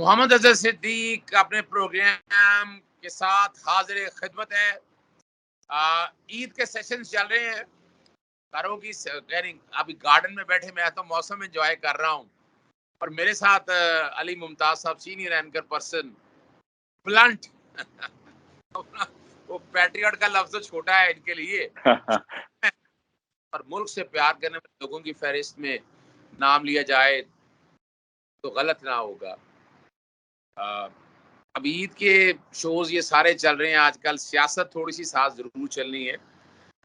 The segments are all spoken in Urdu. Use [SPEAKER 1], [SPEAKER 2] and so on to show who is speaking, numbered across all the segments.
[SPEAKER 1] محمد اظہر صدیق اپنے پروگرام کے ساتھ حاضر خدمت ہے. عید کے سیشنز چل رہے ہیں گھروں کی. ابھی گارڈن میں بیٹھے میں تو موسم انجوائے کر رہا ہوں, اور میرے ساتھ علی ممتاز صاحب سینئر اینکر پرسن بلنٹ. وہ پیٹریوٹ کا لفظ چھوٹا ہے ان کے لیے, اور ملک سے پیار کرنے والے لوگوں کی فہرست میں نام لیا جائے تو غلط نہ ہوگا. اب عید کے شوز یہ سارے چل رہے ہیں آج کل. سیاست تھوڑی سی ساتھ ضرور چلنی ہے.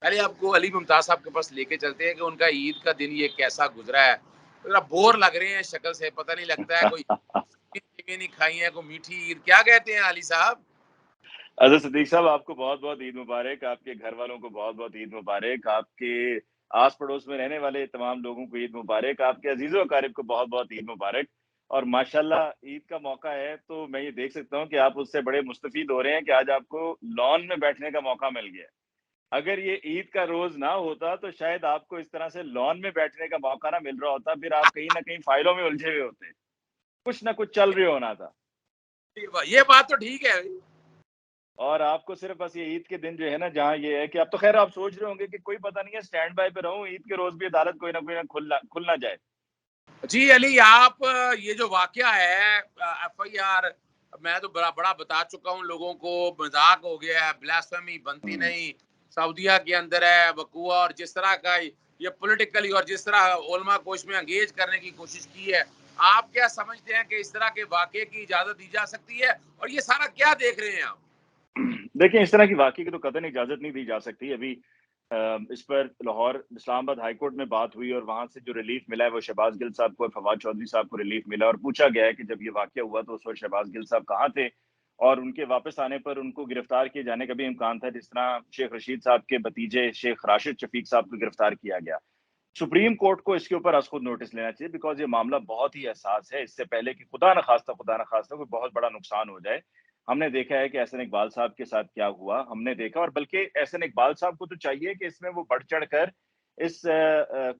[SPEAKER 1] پہلے آپ کو علی ممتاز صاحب کے پاس لے کے چلتے ہیں کہ ان کا عید کا دن یہ کیسا گزرا ہے. ذرا بور لگ رہے ہیں شکل سے, پتہ نہیں لگتا ہے کوئی نہیں کھائی ہے, کوئی میٹھی عید. کیا کہتے ہیں علی صاحب؟
[SPEAKER 2] اظہر صدیق صاحب, آپ کو بہت بہت عید مبارک. آپ کے گھر والوں کو بہت بہت عید مبارک. آپ کے آس پڑوس میں رہنے والے تمام لوگوں کو عید مبارک. آپ کے عزیز و اقارب کو بہت بہت عید مبارک. اور ماشاءاللہ عید کا موقع ہے تو میں یہ دیکھ سکتا ہوں کہ آپ اس سے بڑے مستفید ہو رہے ہیں کہ آج آپ کو لان میں بیٹھنے کا موقع مل گیا. اگر یہ عید کا روز نہ ہوتا تو شاید آپ کو اس طرح سے لان میں بیٹھنے کا موقع نہ مل رہا ہوتا, پھر آپ کہیں نہ کہیں فائلوں میں الجھے ہوئے ہوتے, کچھ نہ کچھ چل رہے ہونا تھا.
[SPEAKER 1] یہ بات تو ٹھیک ہے.
[SPEAKER 2] اور آپ کو صرف بس یہ عید کے دن جو ہے نا, جہاں یہ ہے کہ اب تو خیر آپ سوچ رہے ہوں گے کہ کوئی پتہ نہیں ہے اسٹینڈ بائی پہ رہوں, عید کے روز بھی عدالت کوئی نہ کھل نہ جائے.
[SPEAKER 1] جی علی, آپ یہ جو واقعہ ہے ایف آئی آر, میں تو بڑا بتا چکا ہوں لوگوں کو. مذاق ہو گیا ہے, بلاسفیمی بنتی نہیں. سعودیہ کے اندر ہے وقوع, اور جس طرح کا یہ پولیٹیکلی اور جس طرح علماء کو اس میں انگیج کرنے کی کوشش کی ہے, آپ کیا سمجھتے ہیں کہ اس طرح کے واقعے کی اجازت دی جا سکتی ہے؟ اور یہ سارا کیا دیکھ رہے ہیں آپ؟
[SPEAKER 2] دیکھیں, اس طرح کی واقعے کی تو قطعاً اجازت نہیں دی جا سکتی. ابھی اس پر لاہور اسلام آباد ہائی کورٹ میں بات ہوئی, اور وہاں سے جو ریلیف ملا ہے وہ شہباز گل صاحب کو اور فواد چودھری صاحب کو ریلیف ملا. اور پوچھا گیا ہے کہ جب یہ واقعہ ہوا تو اس وقت شہباز گل صاحب کہاں تھے, اور ان کے واپس آنے پر ان کو گرفتار کیے جانے کا بھی امکان تھا, جس طرح شیخ رشید صاحب کے بھتیجے شیخ راشد شفیق صاحب کو گرفتار کیا گیا. سپریم کورٹ کو اس کے اوپر از خود نوٹس لینا چاہیے, بیکاز یہ معاملہ بہت ہی حساس ہے. اس سے پہلے کہ خدا نخواستہ کوئی بہت بڑا نقصان ہو جائے. ہم نے دیکھا ہے کہ احسن اقبال صاحب کے ساتھ کیا ہوا, ہم نے دیکھا. اور بلکہ احسن اقبال صاحب کو تو چاہیے کہ اس میں وہ بڑھ چڑھ کر اس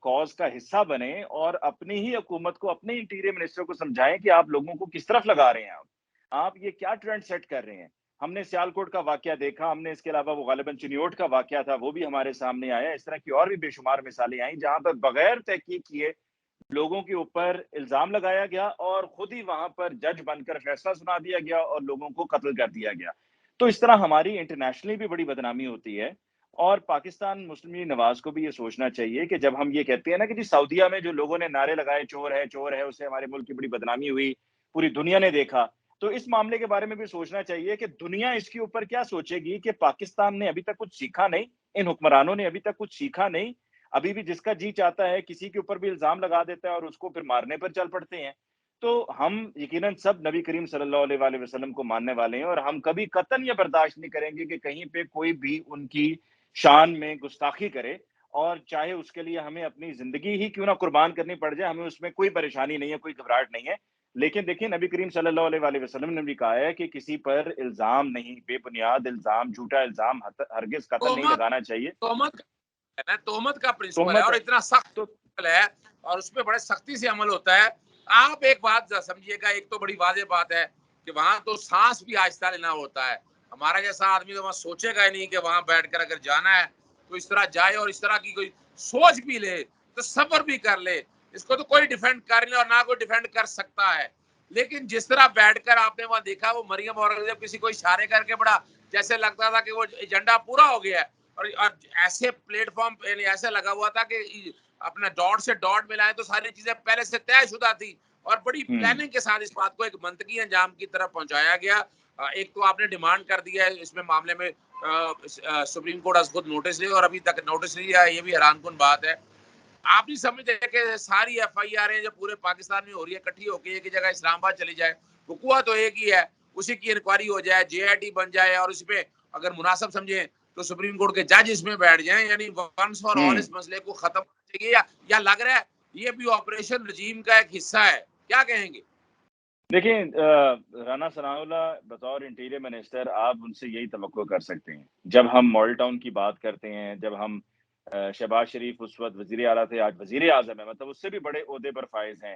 [SPEAKER 2] کاز کا حصہ بنے, اور اپنی ہی حکومت کو, اپنے انٹیریئر منسٹر کو سمجھائیں کہ آپ لوگوں کو کس طرف لگا رہے ہیں. آپ یہ کیا ٹرینڈ سیٹ کر رہے ہیں. ہم نے سیالکوٹ کا واقعہ دیکھا, ہم نے اس کے علاوہ وہ غالباً چنیوٹ کا واقعہ تھا, وہ بھی ہمارے سامنے آیا. اس طرح کی اور بھی بے شمار مثالیں آئیں جہاں پر بغیر تحقیق کیے لوگوں کے اوپر الزام لگایا گیا, اور خود ہی وہاں پر جج بن کر فیصلہ سنا دیا گیا, اور لوگوں کو قتل کر دیا گیا. تو اس طرح ہماری انٹرنیشنلی بھی بڑی بدنامی ہوتی ہے. اور پاکستان مسلم لیگ نواز کو بھی یہ سوچنا چاہیے کہ جب ہم یہ کہتے ہیں نا کہ جی سعودیہ میں جو لوگوں نے نعرے لگائے چور ہے, اس سے ہمارے ملک کی بڑی بدنامی ہوئی, پوری دنیا نے دیکھا, تو اس معاملے کے بارے میں بھی سوچنا چاہیے کہ دنیا اس کے اوپر کیا سوچے گی کہ پاکستان نے ابھی تک کچھ سیکھا نہیں, ان حکمرانوں نے ابھی تک کچھ سیکھا نہیں. ابھی بھی جس کا جی چاہتا ہے کسی کے اوپر بھی الزام لگا دیتا ہے اور اس کو پھر مارنے پر چل پڑتے ہیں. تو ہم یقیناً سب نبی کریم صلی اللہ علیہ وآلہ وسلم کو ماننے والے ہیں, اور ہم کبھی قطعاً یہ برداشت نہیں کریں گے کہ کہیں پہ کوئی بھی ان کی شان میں گستاخی کرے, اور چاہے اس کے لیے ہمیں اپنی زندگی ہی کیوں نہ قربان کرنی پڑ جائے, ہمیں اس میں کوئی پریشانی نہیں ہے, کوئی گھبراہٹ نہیں ہے. لیکن دیکھیں, نبی کریم صلی اللہ علیہ وآلہ وسلم نے بھی کہا ہے کہ کسی پر الزام نہیں, بے بنیاد الزام, جھوٹا الزام ہرگز قطعاً نہیں لگانا چاہیے.
[SPEAKER 1] تہمت کا پرنسپل ہے,
[SPEAKER 2] تہمت
[SPEAKER 1] اور اتنا سخت
[SPEAKER 2] تو
[SPEAKER 1] ہے, اور اس پہ بڑے سختی سے عمل ہوتا ہے. آپ ایک بات سمجھیے گا, ایک تو بڑی واضح بات ہے کہ وہاں تو سانس بھی آہستہ لینا ہوتا ہے. ہمارا جیسا آدمی تو وہاں سوچے گا ہی نہیں کہ وہاں بیٹھ کر اگر جانا ہے تو اس طرح جائے, اور اس طرح کی کوئی سوچ بھی لے تو صبر بھی کر لے. اس کو تو کوئی ڈیفینڈ کر لے, اور نہ کوئی ڈیفینڈ کر سکتا ہے. لیکن جس طرح بیٹھ کر آپ نے وہاں دیکھا, وہ مریم اور جب کسی کو اشارے کر کے بڑا جیسے لگتا تھا کہ وہ ایجنڈا پورا ہو گیا ہے, اور ایسے پلیٹ فارم ایسے لگا ہوا تھا کہ اپنا ڈاٹ سے ڈاٹ ملائے تو ساری چیزیں پہلے سے طے شدہ تھی, اور بڑی پلاننگ کے ساتھ اس بات کو ایک منطقی انجام کی طرف پہنچایا گیا. ایک تو آپ نے ڈیمانڈ کر دیا ہے اس میں معاملے میں سپریم کورٹ از خود نوٹس لے, اور ابھی تک نوٹس نہیں لیا, یہ بھی حیران کن بات ہے. آپ نہیں سمجھتے کہ ساری ایف آئی آر جو پورے پاکستان میں ہو رہی ہے اکٹھی ہو کے ایک ہی جگہ اسلام آباد چلی جائے, وقوع تو ایک ہی ہے, اسی کی انکوائری ہو جائے, جے آئی ٹی بن جائے, اور اس پہ اگر مناسب سمجھیں تو سپریم کورٹ کے جج اس میں بیٹھ جائیں, یعنی ونس فار آل اس مسئلے کو ختم کرنا چاہیے. یا لگ رہا ہے یہ بھی آپریشن رجیم کا ایک حصہ ہے؟ کیا کہیں گے؟
[SPEAKER 2] دیکھیں, رانا ثناء اللہ بطور انٹیریئر منسٹر آپ ان سے یہی توقع کر سکتے ہیں. جب ہم ماڈل ٹاؤن کی بات کرتے ہیں, جب ہم شہباز شریف اس وقت وزیر اعلیٰ تھے, آج وزیر اعظم ہے, مطلب اس سے بھی بڑے عہدے پر فائز ہیں.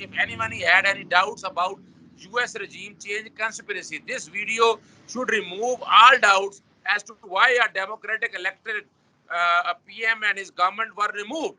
[SPEAKER 1] if anyone had any doubts about US regime change conspiracy, this video should remove all doubts as to why a democratic elected PM and his government were removed.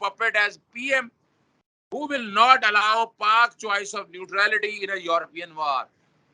[SPEAKER 1] puppet as PM who will not allow Pak choice of neutrality in a European war.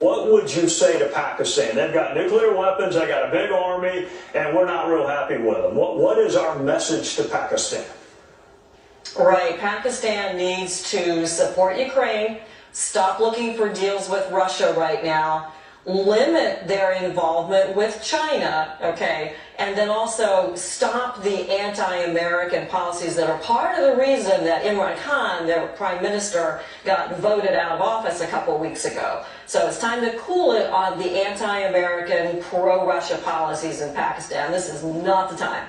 [SPEAKER 3] What would you say to Pakistan? They've got nuclear weapons, they got a big army, and we're not real happy with them. What is our message to Pakistan?
[SPEAKER 4] Right. Pakistan needs to support Ukraine, stop looking for deals with Russia right now, limit their involvement with China, okay, and then also stop the anti-American policies that are part of the reason that Imran Khan, their prime minister, got voted out of office a couple of weeks ago. So it's time to cool it on the anti-American, pro-Russia policies in Pakistan. This is not the time.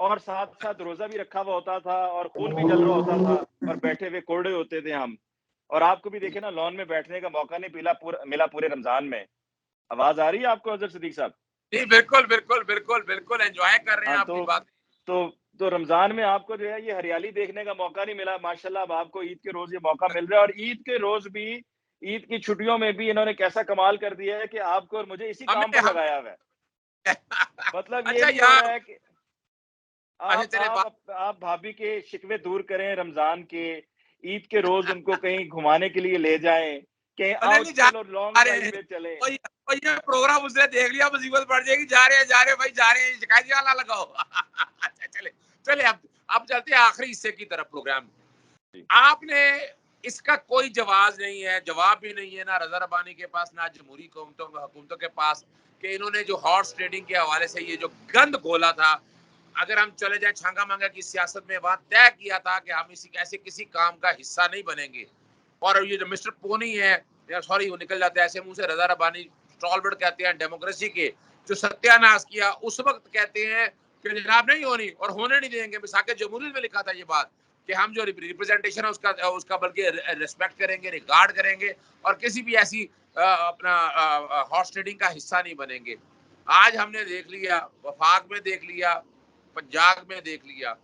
[SPEAKER 2] اور ساتھ ساتھ روزہ بھی رکھا ہوا ہوتا تھا اور خون بھی جل رہا ہوتا تھا اور بیٹھے ہوئے کوڑے ہوتے تھے ہم. اور آپ کو بھی دیکھیں نا لان میں بیٹھنے کا موقع نہیں ملا پورے رمضان میں. آواز آ رہی ہے آپ کو اظہر صدیق صاحب؟
[SPEAKER 1] جی بالکل بالکل بالکل بالکل انجوائے کر رہے ہیں
[SPEAKER 2] ہاں
[SPEAKER 1] آپ کی بات.
[SPEAKER 2] تو رمضان میں آپ کو جو ہے یہ ہریالی دیکھنے کا موقع نہیں ملا. ماشاءاللہ اب آپ کو عید کے روز یہ موقع مل رہا ہے, اور عید کے روز بھی, عید کی چھٹیوں میں بھی انہوں نے کیسا کمال کر دیا ہے کہ آپ کو اور مجھے اسی کام پر لگایا ہوا ہے. مطلب یہ
[SPEAKER 1] اچھا
[SPEAKER 2] نہیں ہو
[SPEAKER 1] یار,
[SPEAKER 2] رہا ہے کہ
[SPEAKER 1] اچھا چلے
[SPEAKER 2] آپ بھابھی کے شکوے دور کریں رمضان کے, عید کے روز ان کو کہیں گھمانے کے لیے لے جائیں, کہیں آؤ چلو لانگ ڈرائیو پہ چلیں.
[SPEAKER 1] یہ پروگرام اس نے دیکھ لیا, مصیبت پڑ جائے گی. جا رہے ہیں بھائی, جا رہے ہیں, شکایت نہ لگاؤ. اچھا چلے اب چلتے ہیں آخری حصے کی طرف پروگرام. آپ نے اس کا کوئی جواز نہیں ہے, جواب بھی نہیں ہے نہ رضا ربانی کے پاس نہ جمہوری حکومتوں کے پاس, کہ انہوں نے جو ہارس ٹریڈنگ کے حوالے سے یہ جو گند گھولا تھا, اگر ہم چلے جائیں چھانگا مانگا کی سیاست میں, وہاں طے کیا تھا کہ ہم ایسے کسی کام کا حصہ نہیں بنیں گے. اور یہ جو مسٹر پونی ہے, سوری وہ نکل جاتا ہے ایسے منہ سے, رضا ربانی اسٹالورٹ کہتے ہیں ڈیموکریسی کے, جو ستیہ ناش کیا, اس وقت کہتے ہیں کہ جناب نہیں ہونی اور ہونے نہیں دیں گے. مساق جمہوریت میں لکھا تھا یہ بات کہ ہم جو ریپرزنٹیشن ہے اس کا بلکہ ریسپیکٹ کریں گے, ریگارڈ کریں گے, اور کسی بھی ایسی اپنا ہارس ٹریڈنگ کا حصہ نہیں بنیں گے. آج ہم نے دیکھ لیا, وفاق میں دیکھ لیا, پنجاب میں دیکھ لیا,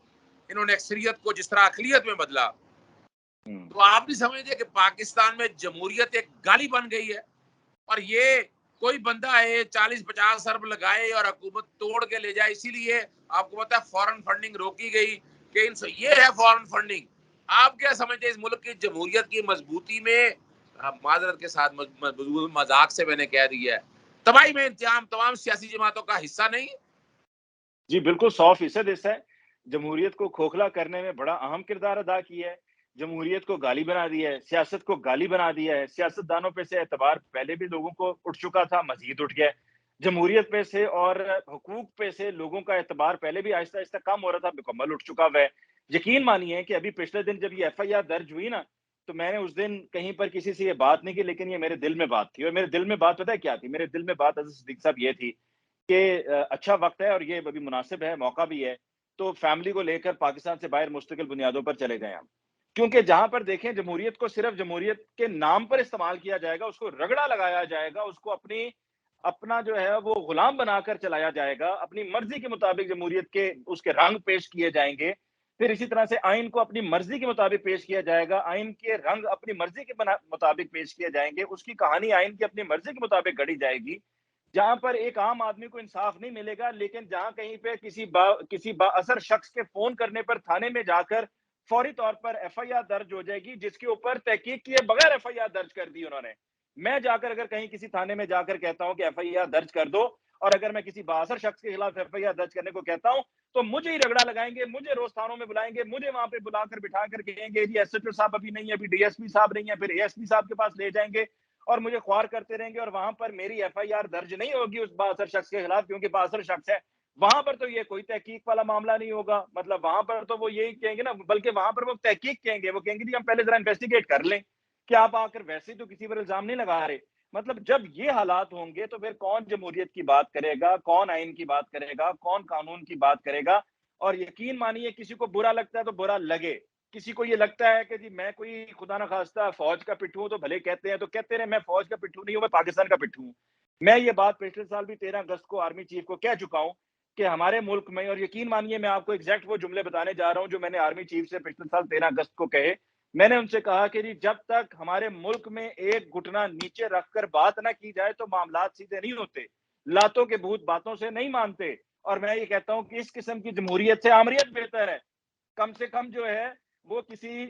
[SPEAKER 1] انہوں نے اکثریت کو جس طرح اقلیت میں بدلا. تو آپ بھی سمجھتے کہ پاکستان میں جمہوریت ایک گالی بن گئی ہے, اور یہ کوئی بندہ ہے 40-50 ارب لگائے اور حکومت توڑ کے لے جائے. اسی لیے آپ کو پتا ہے فورن فنڈنگ روکی گئی کہ یہ ہے فورن فنڈنگ. آپ کیا سمجھتے ہیں اس ملک کی جمہوریت کی مضبوطی میں, معذرت کے ساتھ مذاق سے میں نے کہہ دیا ہے, تباہی میں انتظام تمام سیاسی جماعتوں کا حصہ نہیں؟
[SPEAKER 2] جی بالکل 100% حصہ ہے. جمہوریت کو کھوکھلا کرنے میں بڑا اہم کردار ادا کیا ہے, جمہوریت کو گالی بنا دیا ہے, سیاست کو گالی بنا دیا ہے. سیاست دانوں پہ سے اعتبار پہلے بھی لوگوں کو اٹھ چکا تھا, مزید اٹھ گیا ہے. جمہوریت پہ سے اور حقوق پہ سے لوگوں کا اعتبار پہلے بھی آہستہ آہستہ کم ہو رہا تھا, مکمل اٹھ چکا ہوا ہے. یقین مانیے کہ ابھی پچھلے دن جب یہ ایف آئی آر درج ہوئی نا, تو میں نے اس دن کہیں پر کسی سے یہ بات نہیں کی, لیکن یہ میرے دل میں بات تھی. اور میرے دل میں بات پتہ ہے کیا تھی؟ میرے دل میں بات اظہر صدیق صاحب یہ تھی کہ اچھا وقت ہے اور یہ ابھی مناسب ہے, موقع بھی ہے, تو فیملی کو لے کر پاکستان سے باہر مستقل بنیادوں پر چلے جائیں ہم. کیونکہ جہاں پر دیکھیں جمہوریت کو صرف جمہوریت کے نام پر استعمال کیا جائے گا, اس کو رگڑا لگایا جائے گا, اس کو اپنا جو ہے وہ غلام بنا کر چلایا جائے گا, اپنی مرضی کے مطابق جمہوریت کے اس کے رنگ پیش کیے جائیں گے. پھر اسی طرح سے آئین کو اپنی مرضی کے مطابق پیش کیا جائے گا, آئین کے رنگ اپنی مرضی کے مطابق پیش کیے جائیں گے, اس کی کہانی آئین کی اپنی مرضی کے مطابق گڑھی جائے گی. جہاں پر ایک عام آدمی کو انصاف نہیں ملے گا, لیکن جہاں کہیں پہ کسی با اثر شخص کے فون کرنے پر تھانے میں جا کر فوری طور پر ایف آئی آر درج ہو جائے گی, جس کے اوپر تحقیق کیے بغیر ایف آئی آر درج کر دی انہوں نے. میں جا کر اگر کہیں کسی تھانے میں جا کر کہتا ہوں کہ ایف آئی آر درج کر دو, اور اگر میں کسی با اثر شخص کے خلاف ایف آئی آر درج کرنے کو کہتا ہوں, تو مجھے ہی رگڑا لگائیں گے, مجھے روز تھانوں میں بلائیں گے, مجھے وہاں پہ بلا کر بٹھا کر کہیں گے جی ایس ایچ او صاحب ابھی نہیں ہے, ابھی ڈی ایس پی صاحب نہیں ہے, پھر اے ایس پی صاحب کے پاس لے جائیں گے اور مجھے خوار کرتے رہیں گے, اور وہاں پر میری ایف آئی آر درج نہیں ہوگی اس با اثر شخص کے خلاف, کیونکہ با اثر شخص ہے. وہاں پر تو یہ کوئی تحقیق والا معاملہ نہیں ہوگا, مطلب وہاں پر تو وہ یہی کہیں گے نا, بلکہ وہاں پر وہ تحقیق کہیں گے, وہ کہیں گے جی ہم پہلے ذرا انویسٹیگیٹ کر لیں کہ آپ آ کر ویسے تو کسی پر الزام نہیں لگا رہے. مطلب جب یہ حالات ہوں گے تو پھر کون جمہوریت کی بات کرے گا, کون آئین کی بات کرے گا, کون قانون کی بات کرے گا. اور یقین مانیے کسی کو برا لگتا ہے تو برا لگے, کسی کو یہ لگتا ہے کہ جی میں کوئی خدا نخواستہ فوج کا پٹھو ہوں تو بھلے کہتے ہیں, تو کہتے رہے, میں فوج کا پٹھو نہیں ہوں, میں پاکستان کا پٹھو ہوں. میں یہ بات پچھلے سال بھی 13 اگست کو آرمی چیف کو کہہ چکا ہوں کہ ہمارے ملک میں, اور یقین مانیے میں آپ کو ایگزیکٹ وہ جملے بتانے جا رہا ہوں جو میں نے آرمی چیف سے پچھلے سال 13 اگست کو کہے. میں نے ان سے کہا کہ جی جب تک ہمارے ملک میں ایک گھٹنا نیچے رکھ کر بات نہ کی جائے تو معاملات سیدھے نہیں ہوتے, لاتوں کے بھوت باتوں سے نہیں مانتے. اور میں یہ کہتا ہوں کہ اس قسم کی جمہوریت سے آمریت بہتر ہے. کم سے کم جو ہے وہ کسی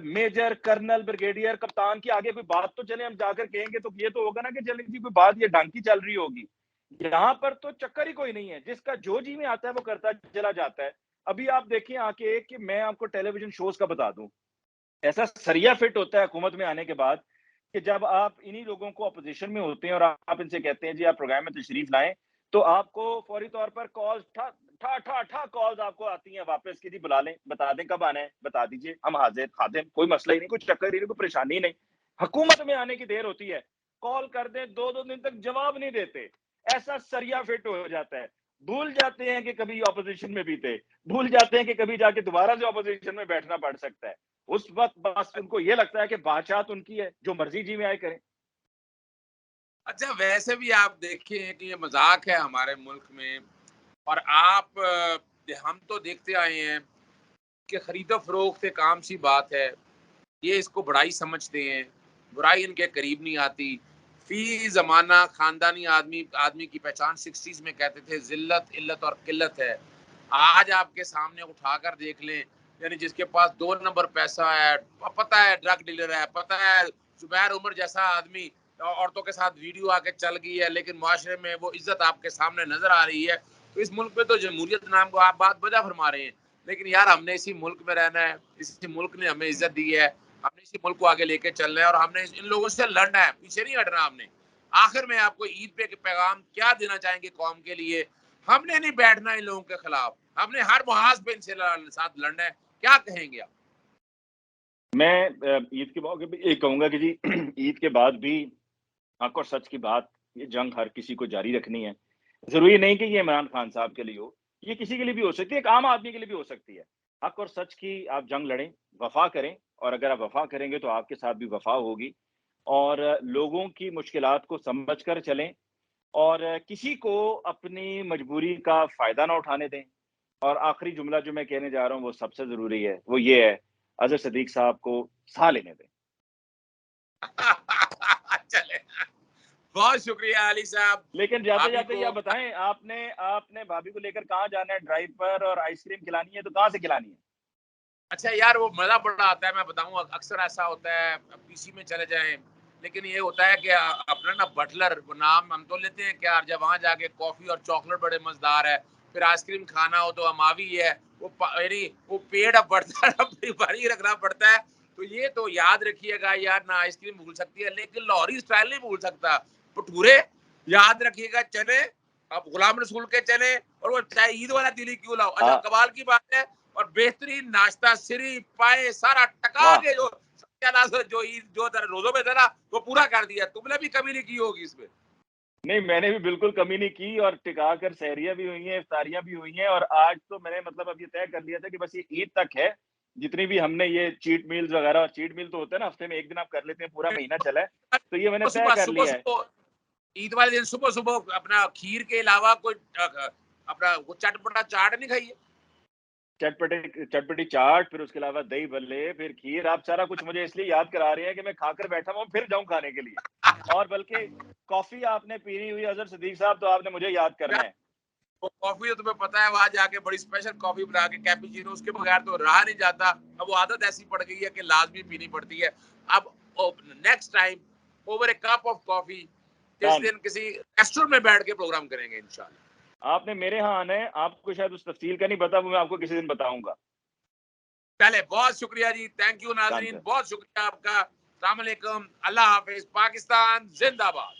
[SPEAKER 2] میجر, کرنل, بریگیڈیئر, کپتان کی آگے کوئی بات تو چلے, ہم جا کر کہیں گے تو یہ تو ہوگا نا کہ چلیں جی کوئی بات یہ ڈھنگ کی چل رہی ہوگی. یہاں پر تو چکر ہی کوئی نہیں ہے, جس کا جو جی میں آتا ہے وہ کرتا چلا جاتا ہے. ابھی آپ دیکھیں آ کے کہ میں آپ کو ٹیلی ویژن شوز کا بتا دوں, ایسا سریا فٹ ہوتا ہے حکومت میں آنے کے بعد کہ جب آپ انہی لوگوں کو اپوزیشن میں ہوتے ہیں اور آپ ان سے کہتے ہیں جی آپ پروگرام میں تشریف لائیں, تو آپ کو فوری طور پر کالز ٹھا کالز آپ کو آتی ہیں واپس کہ جی بلا لیں, بتا دیں کب آنا ہے, بتا دیجئے, ہم حاضر خادم, کوئی مسئلہ ہی نہیں, کوئی چکر ہی نہیں, کوئی پریشانی نہیں. حکومت میں آنے کی دیر ہوتی ہے, کال کر دیں 2 دن تک جواب نہیں دیتے, ایسا سریا فٹ ہو جاتا ہے. بھول جاتے ہیں کہ کبھی اپوزیشن میں بھی تھے, بھول جاتے ہیں کہ کبھی جا کے دوبارہ سے اپوزیشن میں بیٹھنا پڑ سکتا ہے. اس وقت بس ان کو یہ لگتا ہے کہ بادشاہت ان کی ہے, جو مرضی جی میں آئے کریں.
[SPEAKER 1] اچھا ویسے بھی آپ دیکھیں کہ یہ مذاق ہے ہمارے ملک میں, اور آپ ہم تو دیکھتے آئے ہیں کہ خرید و فروخت ایک عام سی بات ہے, یہ اس کو بڑائی سمجھتے ہیں, برائی ان کے قریب نہیں آتی. فی زمانہ خاندانی آدمی کی پہچان 60s میں کہتے تھے ذلت, علت اور قلت ہے. آج آپ کے سامنے اٹھا کر دیکھ لیں, یعنی جس کے پاس 2 نمبر پیسہ ہے, پتہ ہے ڈرگ ڈیلر ہے, پتہ ہے زبیر عمر جیسا آدمی عورتوں کے ساتھ ویڈیو آ کے چل گئی ہے, لیکن معاشرے میں وہ عزت آپ کے سامنے نظر آ رہی ہے. تو اس ملک میں تو جمہوریت نام کو آپ بات بجا فرما رہے ہیں, لیکن یار ہم نے اسی ملک میں رہنا ہے, اسی ملک نے ہمیں عزت دی ہے, ہم نے اسی ملک کو آگے لے کے چلنا ہے, اور ہم نے ان لوگوں سے لڑنا ہے, پیچھے نہیں ہٹنا ہم نے. آخر میں آپ کو عید پہ پیغام کیا دینا چاہیں گے قوم کے لیے؟ ہم نے نہیں بیٹھنا ان لوگوں کے خلاف, ہم نے ہر محاذ پہ ان سے ساتھ لڑنا ہے. کیا کہیں گے آپ؟
[SPEAKER 2] میں عید کے موقع پہ یہ کہوں گا کہ جی عید کے بعد بھی حق اور سچ کی بات, یہ جنگ ہر کسی کو جاری رکھنی ہے. ضروری نہیں کہ یہ عمران خان صاحب کے لیے ہو, یہ کسی کے لیے بھی ہو سکتی ہے, ایک عام آدمی کے لیے بھی ہو سکتی ہے. حق اور سچ کی آپ جنگ لڑیں, وفا کریں, اور اگر آپ وفا کریں گے تو آپ کے ساتھ بھی وفا ہوگی, اور لوگوں کی مشکلات کو سمجھ کر چلیں, اور کسی کو اپنی مجبوری کا فائدہ نہ اٹھانے دیں. اور آخری جملہ جو میں کہنے جا رہا ہوں وہ سب سے ضروری ہے, وہ یہ ہے, اظہر صدیق صاحب کو سانس لینے دیں.
[SPEAKER 1] چلے, بہت شکریہ علی صاحب.
[SPEAKER 2] لیکن جاتے
[SPEAKER 1] بھابھی
[SPEAKER 2] جاتے
[SPEAKER 1] کو
[SPEAKER 2] یہ بتائیں, آپ نے بھابھی کو لے کر کہاں جانا ہے ڈرائیو پر, اور آئس کریم کھلانی ہے تو کہاں سے کھلانی ہے؟
[SPEAKER 1] اچھا یار وہ مزہ بڑا آتا ہے, میں بتاؤں اکثر ایسا ہوتا ہے پی سی میں چلے جائیں, لیکن یہ ہوتا ہے کہ اپنا نا بٹلر, وہ نام ہم تو لیتے ہیں کہ یار جب وہاں جا کے کافی اور چاکلیٹ بڑے مزدار ہے, پھر آئس کریم کھانا ہو تو اماوی ہے, وہ پیڑ اب بڑھتا ہے, اپنی بھاری رکھنا پڑتا ہے. تو یہ تو یاد رکھیے گا یار, نہ آئس کریم بھول سکتی ہے, لیکن لاہوری اسٹائل نہیں بھول سکتا. بھٹورے یاد رکھیے گا, چنے اب غلام رسول کے چنے, اور وہ چاہے عید والا دلی کیوں لاؤ. اچھا کمال کی بات ہے, اور بہترین ناشتہ سری پائے سارا ٹکا کے جو جو روزوں میں تھا نا وہ پورا کر دیا. تم نے بھی کمی نہیں کی ہوگی اس میں.
[SPEAKER 2] نہیں, میں نے بھی بالکل کمی نہیں کی, اور ٹکا کر سحریاں بھی ہوئی ہیں, افطاریاں بھی ہوئی ہیں, اور آج تو میں نے مطلب اب یہ طے کر لیا تھا کہ بس یہ عید تک ہے. جتنی بھی ہم نے یہ چیٹ میلز وغیرہ, اور چیٹ میل تو ہوتا ہے نا ہفتے میں ایک دن آپ کر لیتے ہیں, پورا مہینہ چلا ہے, تو یہ میں نے طے
[SPEAKER 1] صبح
[SPEAKER 2] کر
[SPEAKER 1] صبح
[SPEAKER 2] لیا ہے.
[SPEAKER 1] صبح عید والے دن صبح صبح اپنا کھیر کے علاوہ کوئی اپنا وہ چٹ پٹا چاٹ نہیں کھائیے؟
[SPEAKER 2] چٹپٹی چاٹ, پھر اس کے علاوہ دہی بلے, پھر کھیر, آپ سارا کچھ مجھے اس لیے یاد کرا رہے ہیں کہ میں کھا کر بیٹھا ہوں, پھر جاؤں کھانے کے لیے. اور بلکہ کافی آپ نے پینی ہوئی اظہر صدیق صاحب, تو آپ نے مجھے یاد کرنا ہے.
[SPEAKER 1] وہ کافی تو تمہیں پتا ہے, وہاں جا کے بڑی اسپیشل کافی بنا کے کیپیچینو, اس کے بغیر تو رہا نہیں جاتا. اب وہ عادت ایسی پڑ گئی ہے کہ لازمی پینی پڑتی ہے. اب next time over a cup of coffee کس
[SPEAKER 2] ڈن.
[SPEAKER 1] دن کسی ریسٹورینٹ میں بیٹھ کے پروگرام کریں گے انشاءاللہ.
[SPEAKER 2] آپ نے میرے ہاں آنا ہے, آپ کو شاید اس تفصیل کا نہیں پتا, وہ میں آپ کو کسی دن بتاؤں گا.
[SPEAKER 1] چلے بہت شکریہ جی, تھینک یو ناظرین, بہت شکریہ آپ کا. السلام علیکم, اللہ حافظ, پاکستان زندہ باد.